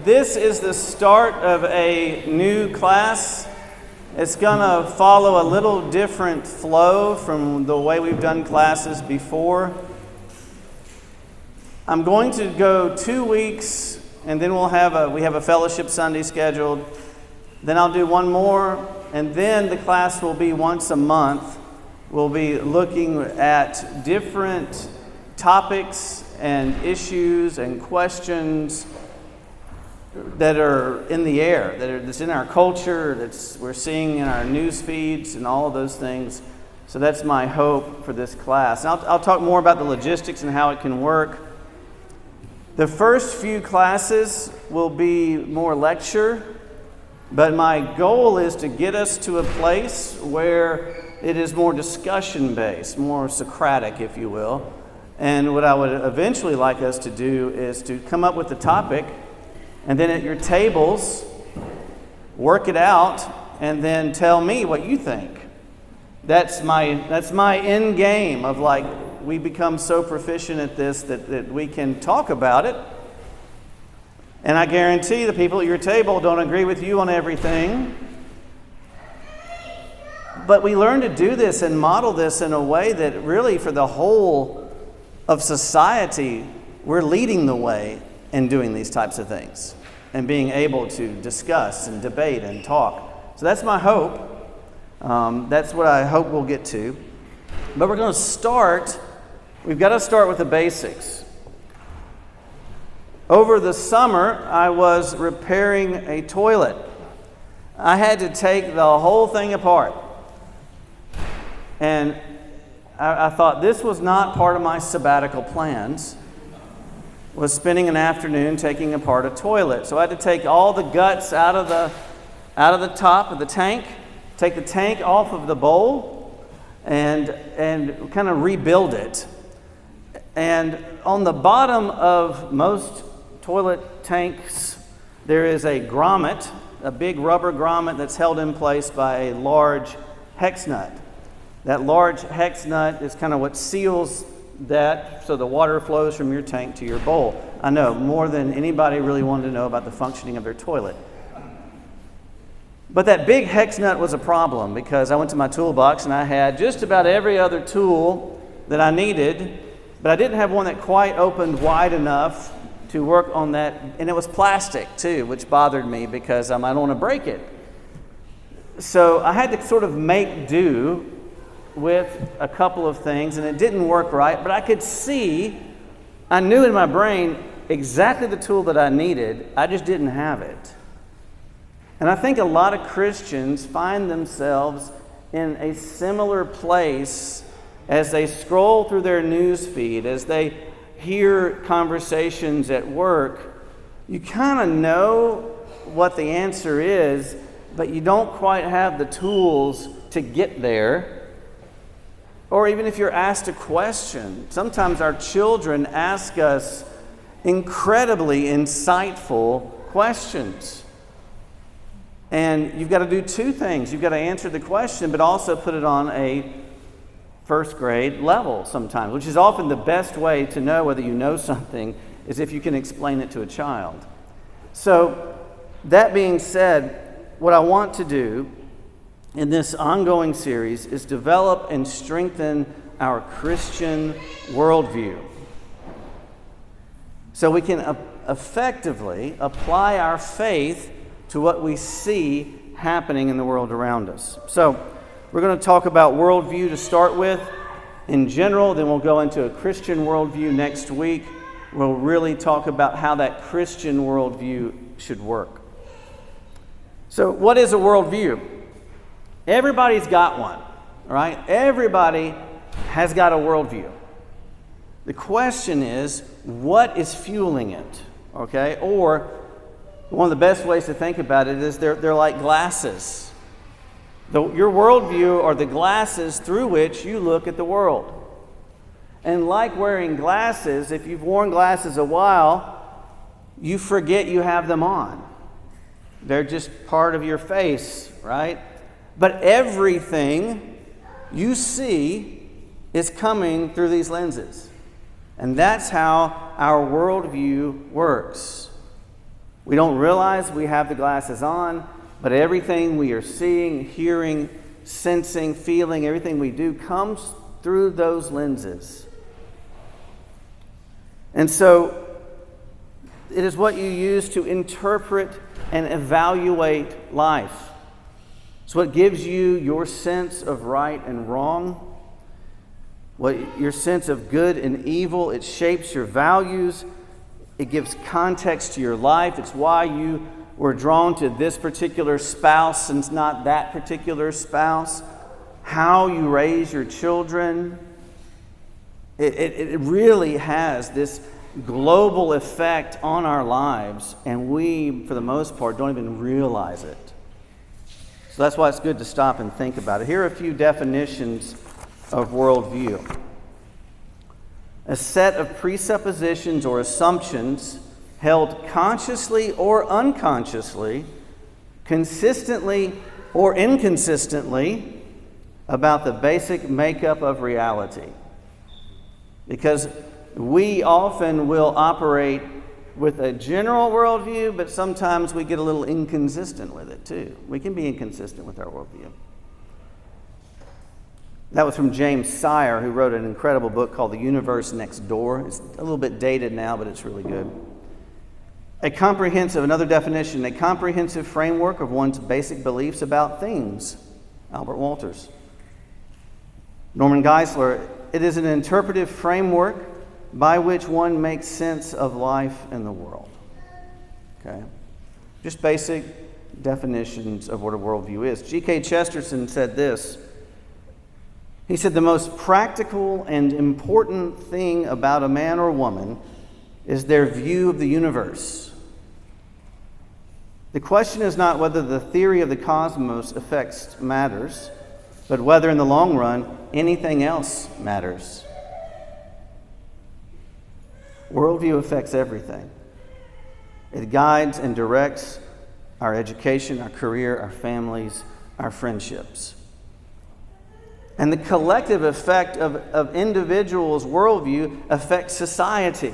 This is the start of a new class. It's going to follow a little different flow from the way we've done classes before. I'm going to go 2 weeks, and then we have a fellowship Sunday scheduled. Then I'll do one more, and then the class will be once a month. We'll be looking at different topics and issues and questions that are in the air, that's in our culture, we're seeing in our news feeds and all of those things. So that's my hope for this class. And I'll talk more about the logistics and how it can work. The first few classes will be more lecture, but my goal is to get us to a place where it is more discussion-based, more Socratic, if you will. And what I would eventually like us to do is to come up with the topic, and then at your tables, work it out, and then tell me what you think. That's my end game of we become so proficient at this that we can talk about it. And I guarantee the people at your table don't agree with you on everything. But we learn to do this and model this in a way that really for the whole of society, we're leading the way in doing these types of things and being able to discuss and debate and talk. So that's my hope. That's what I hope we'll get to. But we're going to we've got to start with the basics. Over the summer, I was repairing a toilet. I had to take the whole thing apart. And I thought this was not part of my sabbatical plans, was spending an afternoon taking apart a toilet. So I had to take all the guts out of the top of the tank, take the tank off of the bowl, and kind of rebuild it. And on the bottom of most toilet tanks, there is a grommet, a big rubber grommet that's held in place by a large hex nut. That large hex nut is kind of what seals that so the water flows from your tank to your bowl. I know, more than anybody really wanted to know about the functioning of their toilet. But that big hex nut was a problem because I went to my toolbox and I had just about every other tool that I needed, but I didn't have one that quite opened wide enough to work on that. And it was plastic too, which bothered me because I don't want to break it. So I had to sort of make do with a couple of things, and it didn't work right, but I knew in my brain exactly the tool that I needed. I just didn't have it. And I think a lot of Christians find themselves in a similar place as they scroll through their news feed, as they hear conversations at work. You kind of know what the answer is, but you don't quite have the tools to get there. Or even if you're asked a question, sometimes our children ask us incredibly insightful questions. And you've got to do two things. You've got to answer the question, but also put it on a first grade level sometimes, which is often the best way to know whether you know something, is if you can explain it to a child. So, that being said, what I want to do in this ongoing series is develop and strengthen our Christian worldview so we can effectively apply our faith to what we see happening in the world around us. So we're going to talk about worldview to start with in general, then we'll go into a Christian worldview next week. We'll really talk about how that Christian worldview should work. So what is a worldview? Everybody's got one, right? Everybody has got a worldview. The question is, what is fueling it, okay? Or one of the best ways to think about it is they're like glasses. Your worldview are the glasses through which you look at the world. And like wearing glasses, if you've worn glasses a while, you forget you have them on. They're just part of your face, right? But everything you see is coming through these lenses. And that's how our worldview works. We don't realize we have the glasses on, but everything we are seeing, hearing, sensing, feeling, everything we do comes through those lenses. And so it is what you use to interpret and evaluate life. It's what gives you your sense of right and wrong, your sense of good and evil. It shapes your values. It gives context to your life. It's why you were drawn to this particular spouse and not that particular spouse. How you raise your children. It really has this global effect on our lives, and we, for the most part, don't even realize it. So that's why it's good to stop and think about it. Here are a few definitions of worldview. A set of presuppositions or assumptions held consciously or unconsciously, consistently or inconsistently about the basic makeup of reality. Because we often will operate with a general worldview, but sometimes we get a little inconsistent with it too. We can be inconsistent with our worldview. That was from James Sire, who wrote an incredible book called The Universe Next Door. It's a little bit dated now, but it's really good. Another definition, a comprehensive framework of one's basic beliefs about things. Albert Walters. Norman Geisler, it is an interpretive framework by which one makes sense of life and the world. Okay? Just basic definitions of what a worldview is. G.K. Chesterton said this. He said, the most practical and important thing about a man or woman is their view of the universe. The question is not whether the theory of the cosmos affects matters, but whether in the long run anything else matters. Worldview affects everything. It guides and directs our education, our career, our families, our friendships. And the collective effect of individuals' worldview affects society.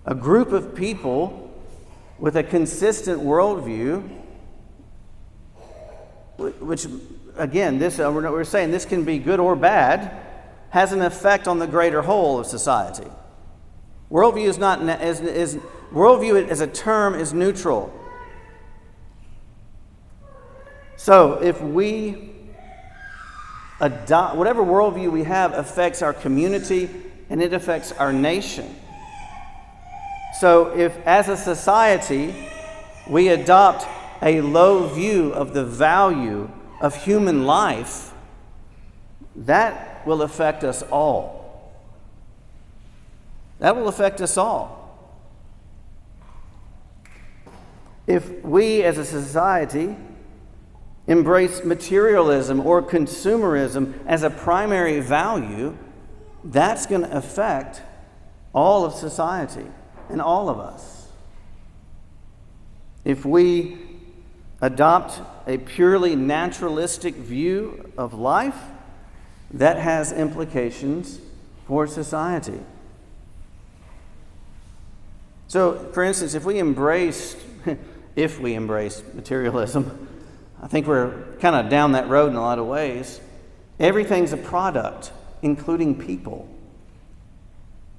A group of people with a consistent worldview, which, again, we're saying this can be good or bad, has an effect on the greater whole of society. Worldview worldview as a term is neutral. So if we adopt whatever worldview we have affects our community and it affects our nation. So if as a society we adopt a low view of the value of human life, that will affect us all. That will affect us all. If we as a society embrace materialism or consumerism as a primary value, that's going to affect all of society and all of us. If we adopt a purely naturalistic view of life, that has implications for society. So, for instance, if we embrace materialism, I think we're kind of down that road in a lot of ways. Everything's a product, including people.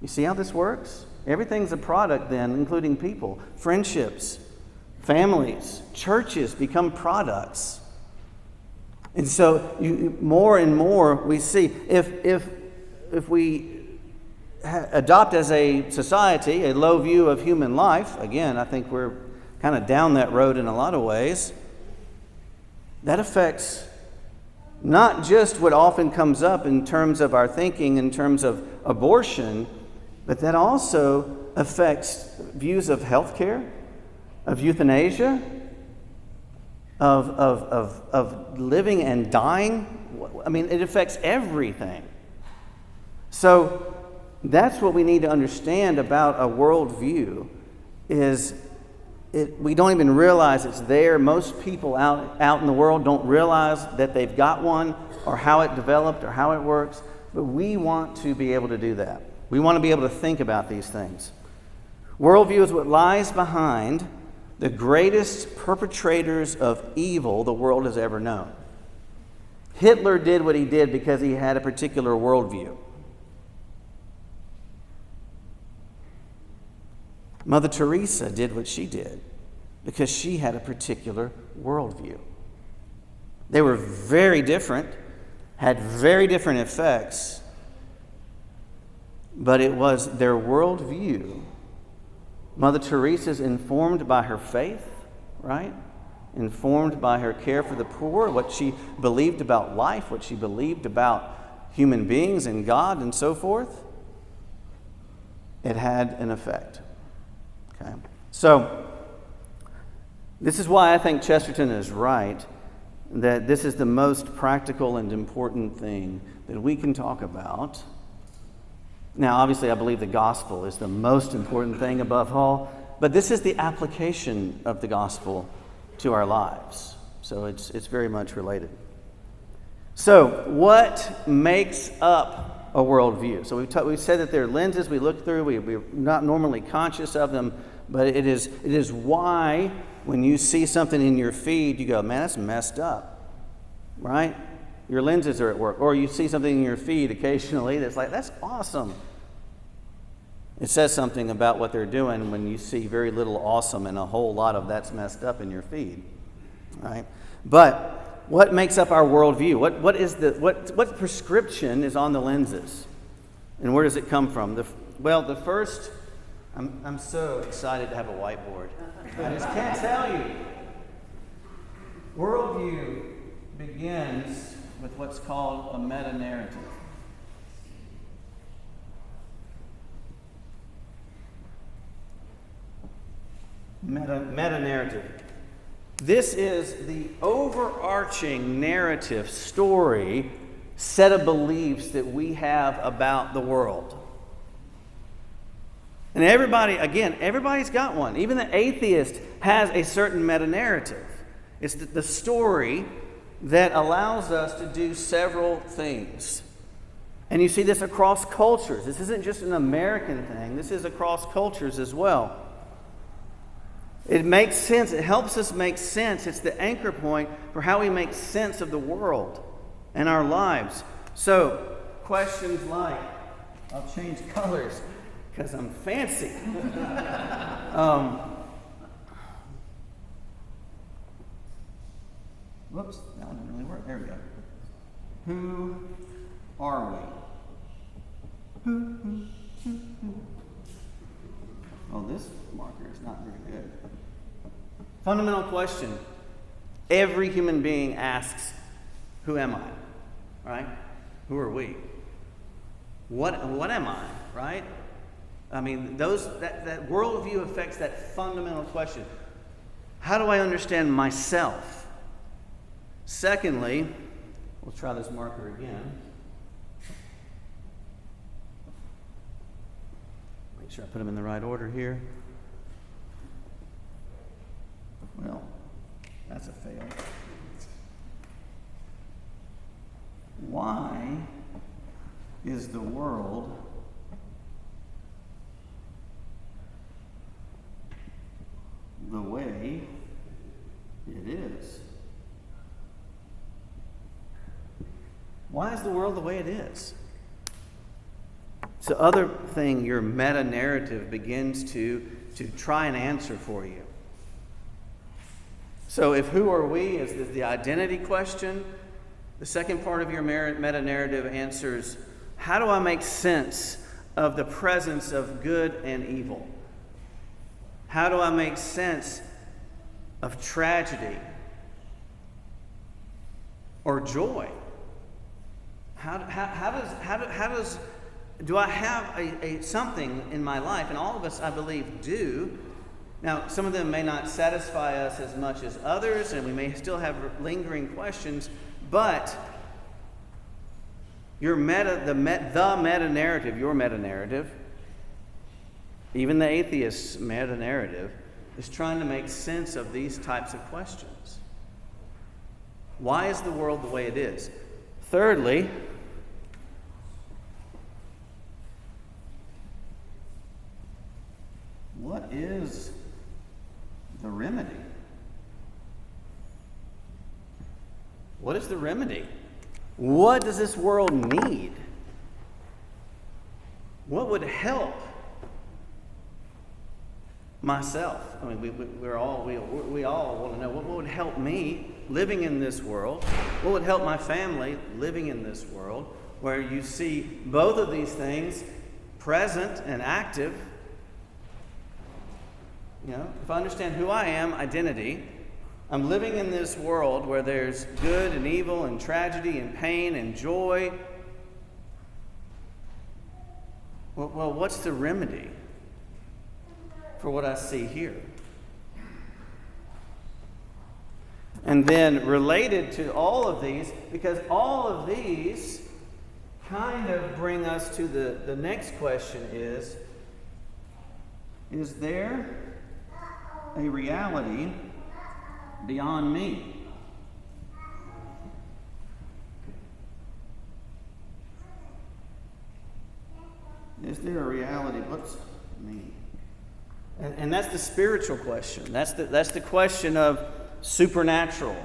You see how this works? Everything's a product then, including people. Friendships, families, churches become products. And so more and more we see, if we adopt as a society a low view of human life, again, I think we're kind of down that road in a lot of ways, that affects not just what often comes up in terms of our thinking, in terms of abortion, but that also affects views of healthcare, of euthanasia, of living and dying. I mean, it affects everything. So that's what we need to understand about a worldview is we don't even realize it's there. Most people out in the world don't realize that they've got one or how it developed or how it works. But we want to be able to do that. We want to be able to think about these things. Worldview is what lies behind the greatest perpetrators of evil the world has ever known. Hitler did what he did because he had a particular worldview. Mother Teresa did what she did because she had a particular worldview. They were very different, had very different effects, but it was their worldview. Mother Teresa's informed by her faith, right? Informed by her care for the poor, what she believed about life, what she believed about human beings and God and so forth. It had an effect. Okay? So, this is why I think Chesterton is right, that this is the most practical and important thing that we can talk about. Now, obviously, I believe the gospel is the most important thing above all, but this is the application of the gospel to our lives. So it's very much related. So, what makes up a worldview? So we said that there are lenses we look through. We're not normally conscious of them, but it is why when you see something in your feed, you go, man, that's messed up, right? Your lenses are at work. Or you see something in your feed occasionally that's like, that's awesome. It says something about what they're doing when you see very little awesome and a whole lot of that's messed up in your feed, right? But what makes up our worldview? What prescription is on the lenses, and where does it come from? The first, I'm so excited to have a whiteboard. I just can't tell you. Worldview begins with what's called a meta-narrative. Meta-narrative. This is the overarching narrative, story, set of beliefs that we have about the world. And everybody's got one. Even the atheist has a certain meta-narrative. It's the story that allows us to do several things. And you see this across cultures. This isn't just an American thing. This is across cultures as well. It makes sense. It helps us make sense. It's the anchor point for how we make sense of the world and our lives. So, questions like, I'll change colors because I'm fancy. Whoops, that one didn't really work. There we go. Who are we? Oh, this marker is not very good. Fundamental question. Every human being asks, who am I? Right? Who are we? What am I? Right? I mean, that worldview affects that fundamental question. How do I understand myself? Secondly, we'll try this marker again. Make sure I put them in the right order here. Well, that's a fail. Why is the world the way it is? Why is the world the way it is? So other thing, your meta-narrative begins to try and answer for you. So if who are we is the identity question, the second part of your meta-narrative answers, how do I make sense of the presence of good and evil? How do I make sense of tragedy or joy? Do I have a something in my life? And all of us, I believe, do. Now, some of them may not satisfy us as much as others, and we may still have lingering questions, but your meta-narrative, your meta-narrative, even the atheist's meta-narrative, is trying to make sense of these types of questions. Why is the world the way it is? Thirdly, what is the remedy? What is the remedy? What does this world need? What would help myself? I mean, we all want to know what would help me living in this world. What would help my family living in this world, where you see both of these things present and active. You know, if I understand who I am, identity, I'm living in this world where there's good and evil and tragedy and pain and joy. Well, what's the remedy for what I see here? And then related to all of these, because all of these kind of bring us to the next question is there a reality beyond me? Is there a reality? What's me? And that's the spiritual question. That's the question of supernatural.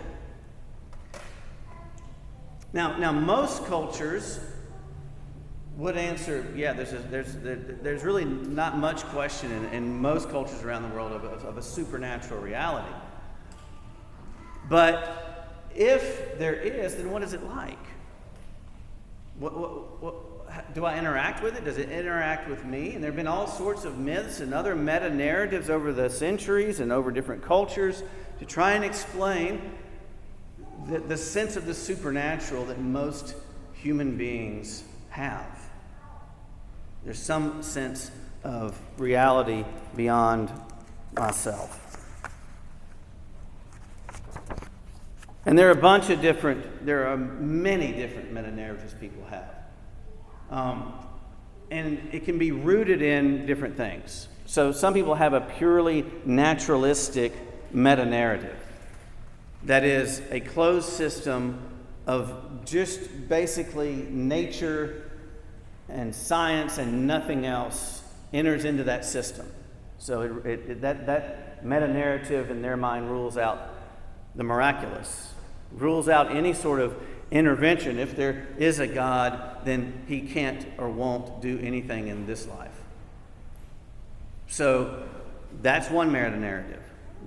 Now most cultures would answer, yeah, there's really not much question in most cultures around the world of a supernatural reality. But if there is, then what is it like? What do I interact with it? Does it interact with me? And there have been all sorts of myths and other meta-narratives over the centuries and over different cultures to try and explain the sense of the supernatural that most human beings have. There's some sense of reality beyond myself. And there are many different meta-narratives people have. And it can be rooted in different things. So some people have a purely naturalistic meta-narrative. That is a closed system of just basically nature and science and nothing else enters into that system. So that meta-narrative in their mind rules out the miraculous, rules out any sort of intervention. If there is a God, then he can't or won't do anything in this life. So that's one meta-narrative.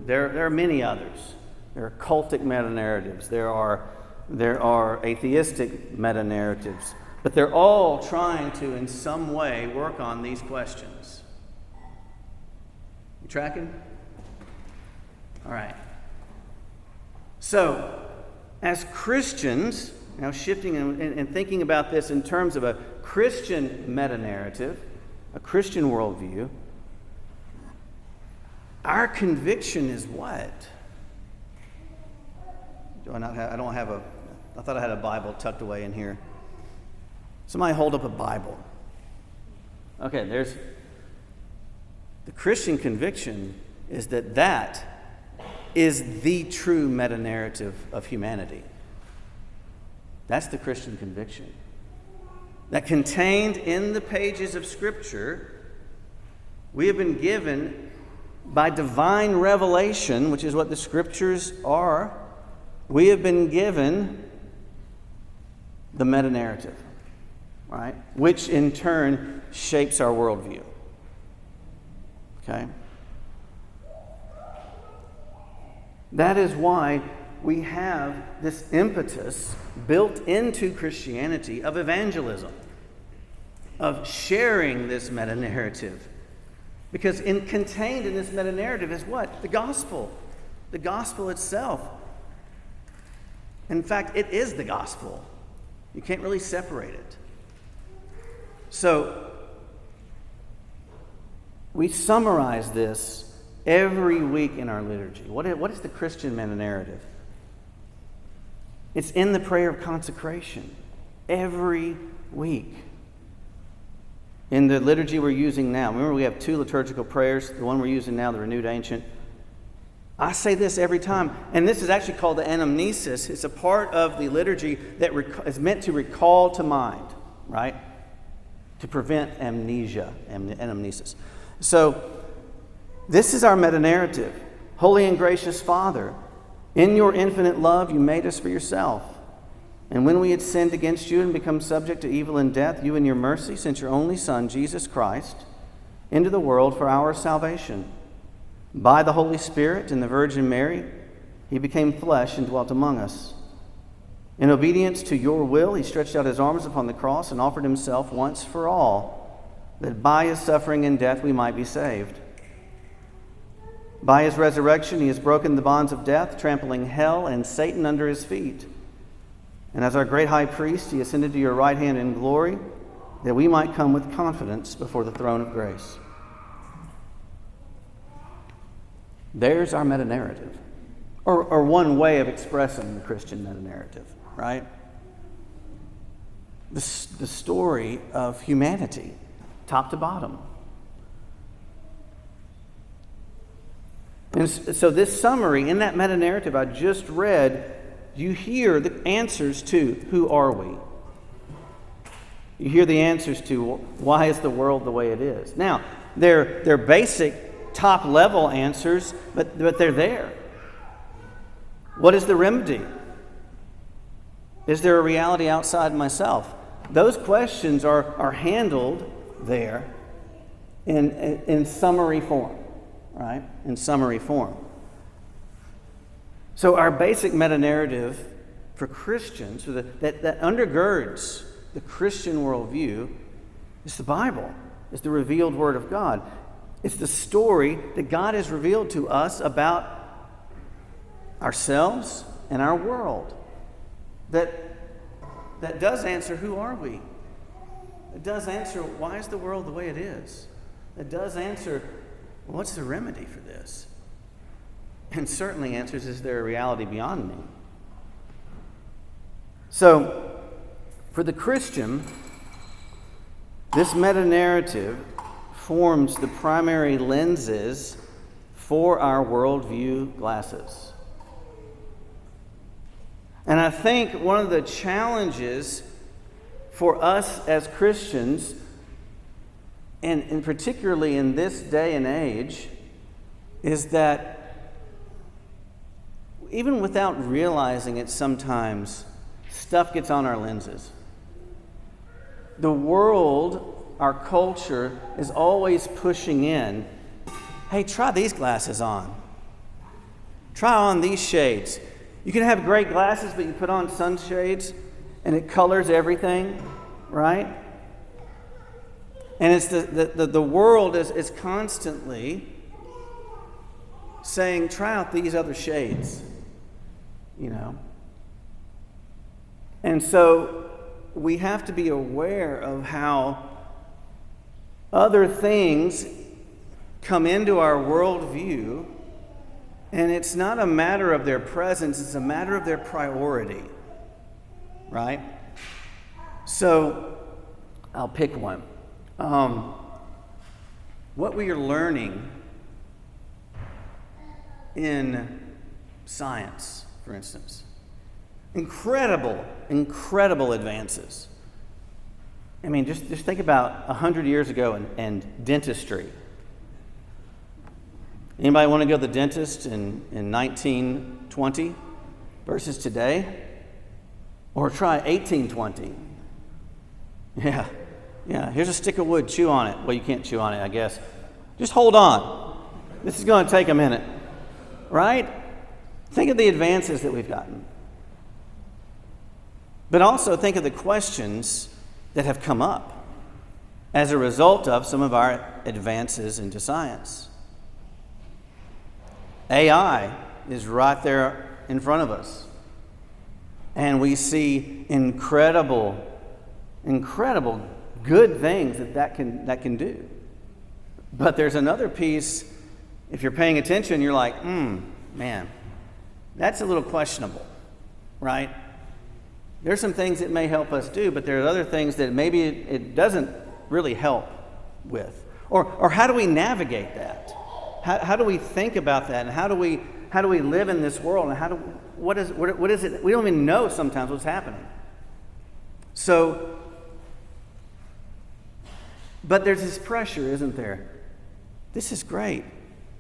There are many others. There are cultic meta-narratives. There are atheistic meta-narratives. But they're all trying to, in some way, work on these questions. You tracking? All right. So, as Christians, now shifting and thinking about this in terms of a Christian meta-narrative, a Christian worldview, our conviction is what? I thought I had a Bible tucked away in here. Somebody hold up a Bible. Okay, there's the Christian conviction is that is the true meta-narrative of humanity. That's the Christian conviction. That contained in the pages of Scripture, we have been given by divine revelation, which is what the Scriptures are. We have been given the meta-narrative, right? Which in turn shapes our worldview. Okay? That is why we have this impetus built into Christianity of evangelism, of sharing this meta-narrative. Because contained in this meta-narrative is what? The gospel. The gospel itself. In fact, it is the gospel. You can't really separate it. So, we summarize this every week in our liturgy. What is the Christian meta-narrative? It's in the prayer of consecration every week. In the liturgy we're using now, remember we have two liturgical prayers, the one we're using now, the Renewed Ancient. I say this every time, and this is actually called the anamnesis. It's a part of the liturgy that is meant to recall to mind, right? To prevent amnesia, anamnesis. So, This is our meta-narrative. Holy and gracious Father, in your infinite love, you made us for yourself. And when we had sinned against you and become subject to evil and death, you in your mercy sent your only Son, Jesus Christ, into the world for our salvation. By the Holy Spirit and the Virgin Mary, he became flesh and dwelt among us. In obedience to your will, he stretched out his arms upon the cross and offered himself once for all, that by his suffering and death we might be saved. By his resurrection, he has broken the bonds of death, trampling hell and Satan under his feet. And as our great high priest, he ascended to your right hand in glory, that we might come with confidence before the throne of grace. There's our meta-narrative, or one way of expressing the Christian meta-narrative, right? The story of humanity, top to bottom. And so this summary, in that meta-narrative I just read, you hear the answers to who are we? You hear the answers to why is the world the way it is? Now, they're basic, top-level answers, but they're there. What is the remedy? Is there a reality outside myself? Those questions are handled there in summary form, right? In summary form. So our basic meta-narrative for Christians that undergirds the Christian worldview is the Bible. It's the revealed Word of God. It's the story that God has revealed to us about ourselves and our world. That does answer who are we? It does answer why is the world the way it is? It does answer what's the remedy for this? And certainly answers, is there a reality beyond me? So, for the Christian, this meta-narrative forms the primary lenses for our worldview glasses. And I think one of the challenges for us as Christians, and particularly in this day and age, is that even without realizing it sometimes, stuff gets on our lenses. The world, our culture, is always pushing in, hey, try these glasses on. Try on these shades. You can have great glasses, but you put on sunshades and it colors everything, right? And it's the world is constantly saying, try out these other shades, you know. And so we have to be aware of how other things come into our worldview, and it's not a matter of their presence, it's a matter of their priority, right? So I'll pick one. What we are learning in science, for instance, incredible advances. I mean, just think about 100 years ago and dentistry. Anybody want to go to the dentist in 1920 versus today? Or try 1820? Yeah, here's a stick of wood, chew on it. Well, you can't chew on it, I guess. Just hold on. This is going to take a minute, right? Think of the advances that we've gotten. But also think of the questions that have come up as a result of some of our advances into science. AI is right there in front of us. And we see incredible good things that can do. But there's another piece, if you're paying attention, you're like, man, that's a little questionable, right? There's some things it may help us do, but there are other things that maybe it doesn't really help with. Or how do we navigate that? How do we think about that? And how do we live in this world? And what is it? We don't even know sometimes what's happening. So, but there's this pressure, isn't there? This is great.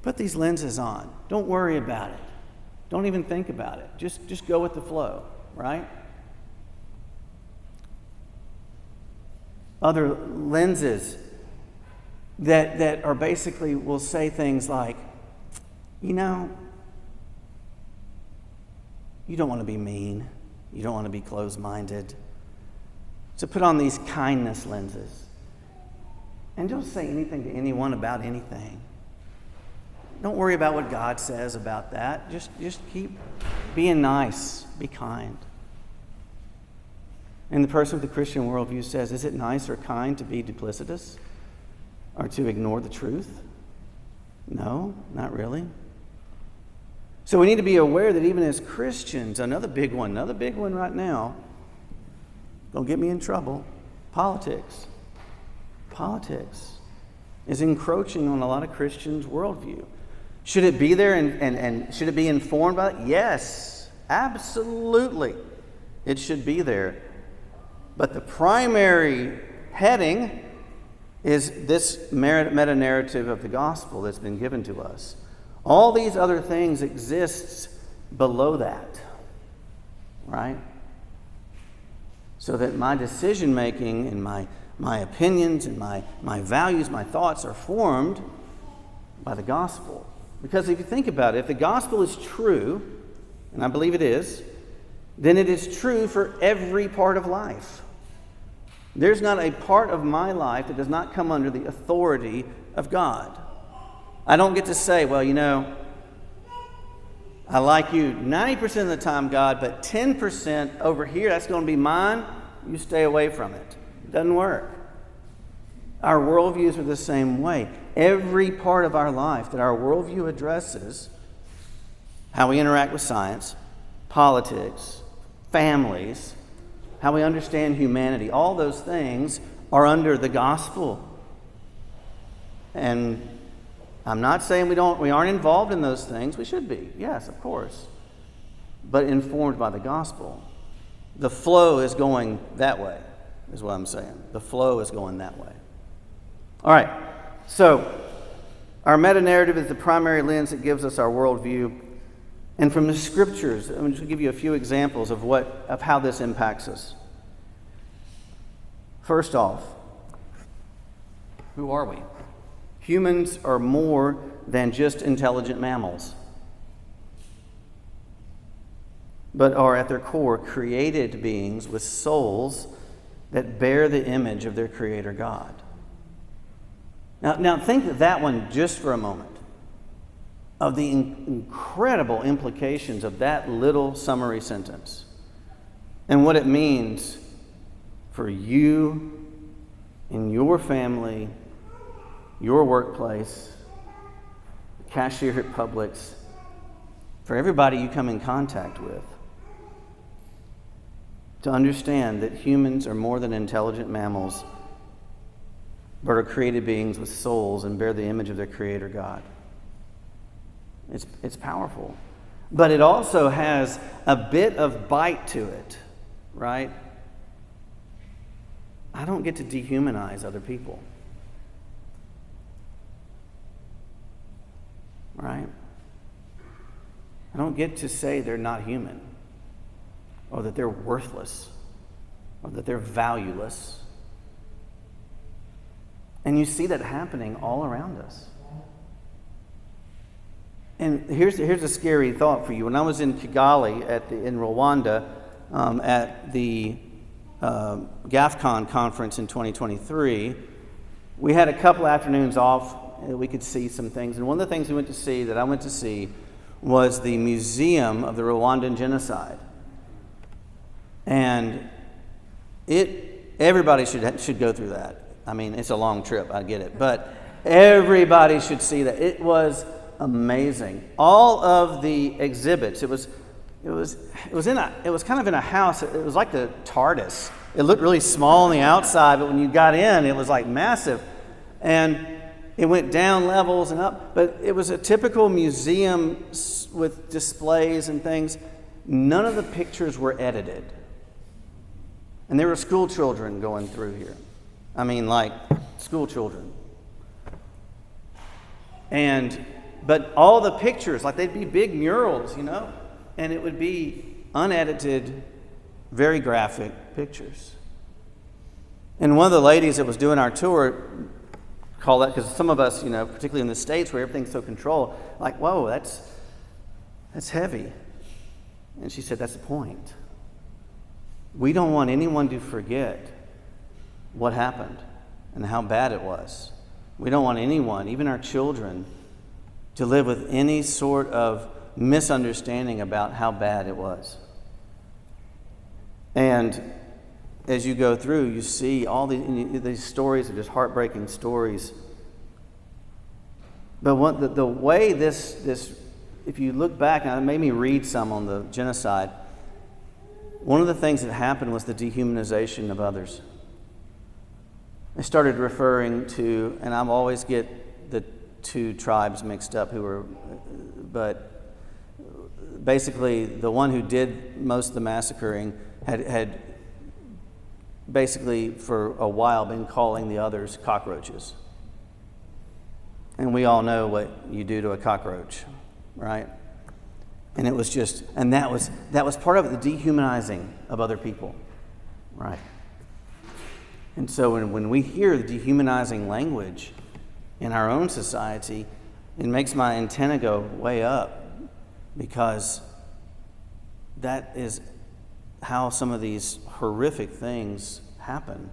Put these lenses on. Don't worry about it. Don't even think about it. Just go with the flow, right? Other lenses that are basically will say things like, you know, you don't want to be mean. You don't want to be closed-minded. So put on these kindness lenses. And don't say anything to anyone about anything. Don't worry about what God says about that. Just keep being nice. Be kind. And the person with the Christian worldview says, is it nice or kind to be duplicitous or to ignore the truth? No, not really. So we need to be aware that even as Christians, another big one right now, don't get me in trouble, politics. Politics is encroaching on a lot of Christians' worldview. Should it be there and should it be informed by it? Yes, absolutely. It should be there. But the primary heading is this meta-narrative of the gospel that's been given to us. All these other things exist below that, right? So that my decision-making and my opinions and my values, my thoughts are formed by the gospel. Because if you think about it, if the gospel is true, and I believe it is, then it is true for every part of life. There's not a part of my life that does not come under the authority of God. I don't get to say, well, you know, I like you 90% of the time, God, but 10% over here, that's going to be mine. You stay away from it. It doesn't work. Our worldviews are the same way. Every part of our life that our worldview addresses, how we interact with science, politics, families, how we understand humanity, all those things are under the gospel. And I'm not saying we aren't involved in those things. We should be, yes, of course, but informed by the gospel. The flow is going that way, is what I'm saying. The flow is going that way. All right, so our meta-narrative is the primary lens that gives us our worldview. And from the scriptures, I'm just going to give you a few examples of how this impacts us. First off, who are we? Humans are more than just intelligent mammals, but are at their core created beings with souls that bear the image of their Creator God. Now think of that one just for a moment, of the incredible implications of that little summary sentence and what it means for you and your family, your workplace, cashier at Publix, for everybody you come in contact with, to understand that humans are more than intelligent mammals, but are created beings with souls and bear the image of their Creator God. It's powerful. But it also has a bit of bite to it, right? I don't get to dehumanize other people. Right? I don't get to say they're not human, or that they're worthless, or that they're valueless. And you see that happening all around us. And here's a scary thought for you. When I was in Kigali in Rwanda at the GAFCON conference in 2023, we had a couple afternoons off. We could see some things. And one of the things I went to see was the Museum of the Rwandan Genocide. And everybody should go through that. I mean, it's a long trip, I get it. But everybody should see that. It was amazing. All of the exhibits, it was kind of in a house. It was like the TARDIS. It looked really small on the outside, but when you got in, it was like massive. And it went down levels and up, but it was a typical museum with displays and things. None of the pictures were edited. And there were school children going through here. I mean, like school children. And but all the pictures, like they'd be big murals, and it would be unedited, very graphic pictures. And one of the ladies that was doing our tour called that, because some of us, particularly in the States where everything's so controlled, like, whoa, that's heavy. And she said, that's the point. We don't want anyone to forget what happened and how bad it was. We don't want anyone, even our children, to live with any sort of misunderstanding about how bad it was. And as you go through, you see all these stories are just heartbreaking stories. But the way this, if you look back, and it made me read some on the genocide, one of the things that happened was the dehumanization of others. I started referring to, and I always get the two tribes mixed up but basically the one who did most of the massacring had basically for a while been calling the others cockroaches. And we all know what you do to a cockroach, right? And it was just, and that was part of it, the dehumanizing of other people, right? And so when we hear the dehumanizing language in our own society, it makes my antenna go way up, because that is how some of these horrific things happen,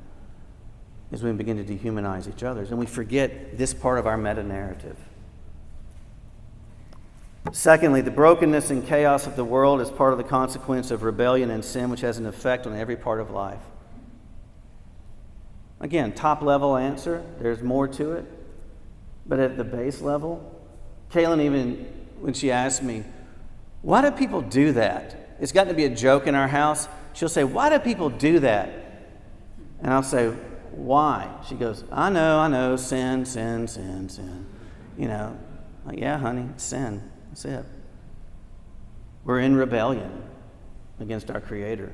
is when we begin to dehumanize each other. And we forget this part of our meta-narrative. Secondly, the brokenness and chaos of the world is part of the consequence of rebellion and sin, which has an effect on every part of life. Again, top-level answer, there's more to it. But at the base level, Kaylin, even when she asked me, why do people do that? It's gotten to be a joke in our house. She'll say, why do people do that? And I'll say, why? She goes, I know, sin. Like, yeah, honey, it's sin. That's it. We're in rebellion against our Creator.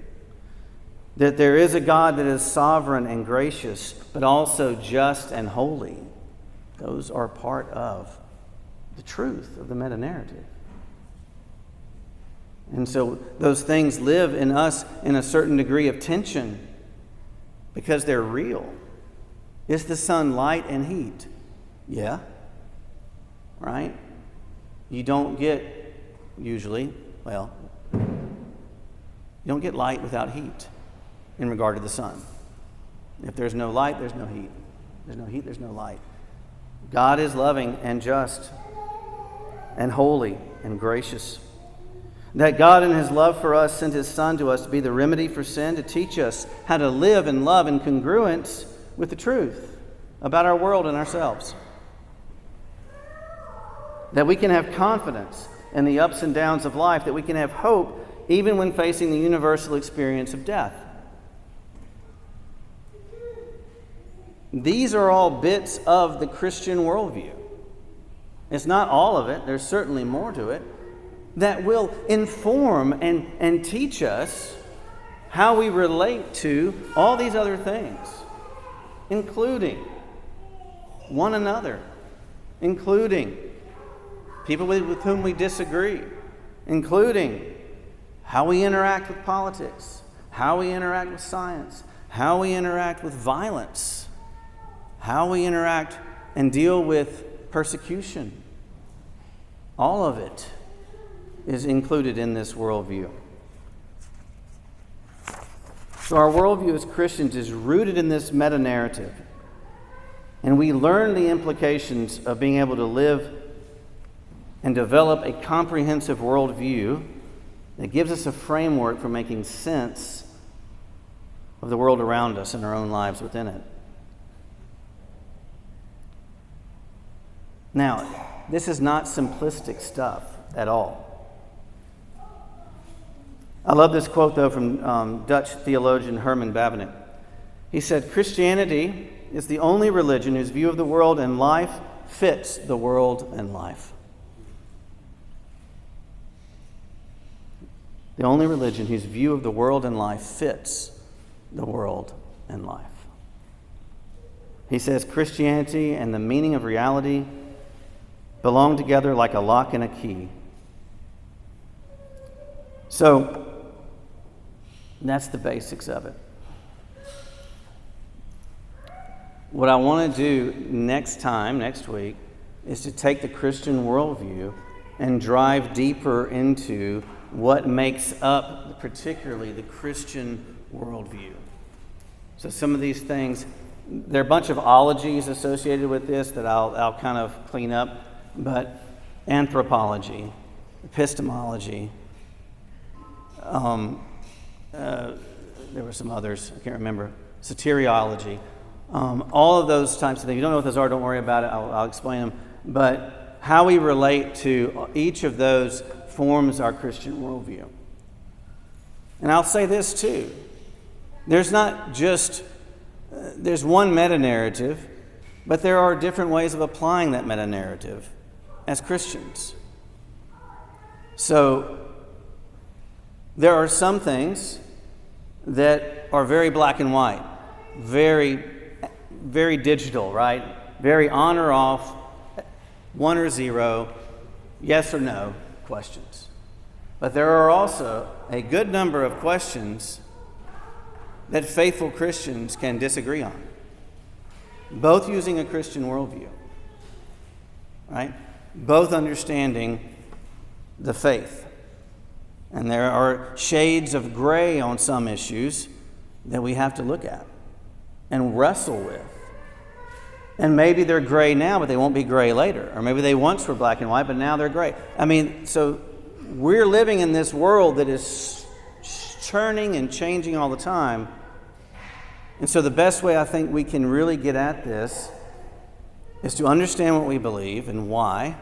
That there is a God that is sovereign and gracious, but also just and holy. Those are part of the truth of the meta-narrative. And so those things live in us in a certain degree of tension because they're real. Is the sun light and heat? Yeah. Right? You don't get, usually, you don't get light without heat in regard to the sun. If there's no light, there's no heat. There's no heat, there's no light. God is loving and just and holy and gracious. That God in His love for us sent His Son to us to be the remedy for sin, to teach us how to live and love in congruence with the truth about our world and ourselves. That we can have confidence in the ups and downs of life, that we can have hope even when facing the universal experience of death. These are all bits of the Christian worldview. It's not all of it. There's certainly more to it that will inform and teach us how we relate to all these other things, including one another, including people with whom we disagree, including how we interact with politics, how we interact with science, how we interact with violence, how we interact and deal with persecution. All of it is included in this worldview. So our worldview as Christians is rooted in this meta-narrative. And we learn the implications of being able to live and develop a comprehensive worldview that gives us a framework for making sense of the world around us and our own lives within it. Now, this is not simplistic stuff at all. I love this quote, though, from Dutch theologian Herman Bavinck. He said, Christianity is the only religion whose view of the world and life fits the world and life. The only religion whose view of the world and life fits the world and life. He says Christianity and the meaning of reality belong together like a lock and a key. So that's the basics of it. What I want to do next week, is to take the Christian worldview and drive deeper into what makes up particularly the Christian worldview. So some of these things, there are a bunch of ologies associated with this that I'll kind of clean up, but anthropology, epistemology, there were some others, I can't remember, soteriology, all of those types of things. You don't know what those are, don't worry about it, I'll explain them. But how we relate to each of those forms our Christian worldview. And I'll say this too. There's not just, there's one meta-narrative, but there are different ways of applying that meta-narrative as Christians. So there are some things that are very black and white, very, very digital, right? Very on or off, 1 or 0, yes or no questions. But there are also a good number of questions that faithful Christians can disagree on, both using a Christian worldview, right? Both understanding the faith. And there are shades of gray on some issues that we have to look at and wrestle with. And maybe they're gray now, but they won't be gray later. Or maybe they once were black and white, but now they're gray. I mean, so we're living in this world that is churning and changing all the time. And so the best way I think we can really get at this is to understand what we believe and why,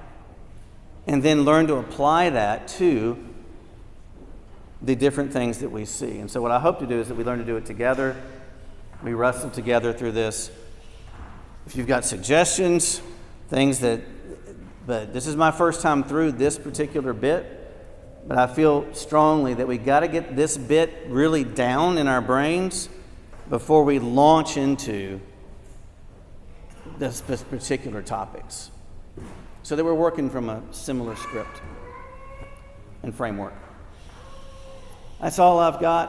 and then learn to apply that to the different things that we see. And so what I hope to do is that we learn to do it together. We wrestle together through this. If you've got suggestions, things that, but this is my first time through this particular bit, but I feel strongly that we got to get this bit really down in our brains before we launch into this particular topics, so that we're working from a similar script and framework. That's all I've got.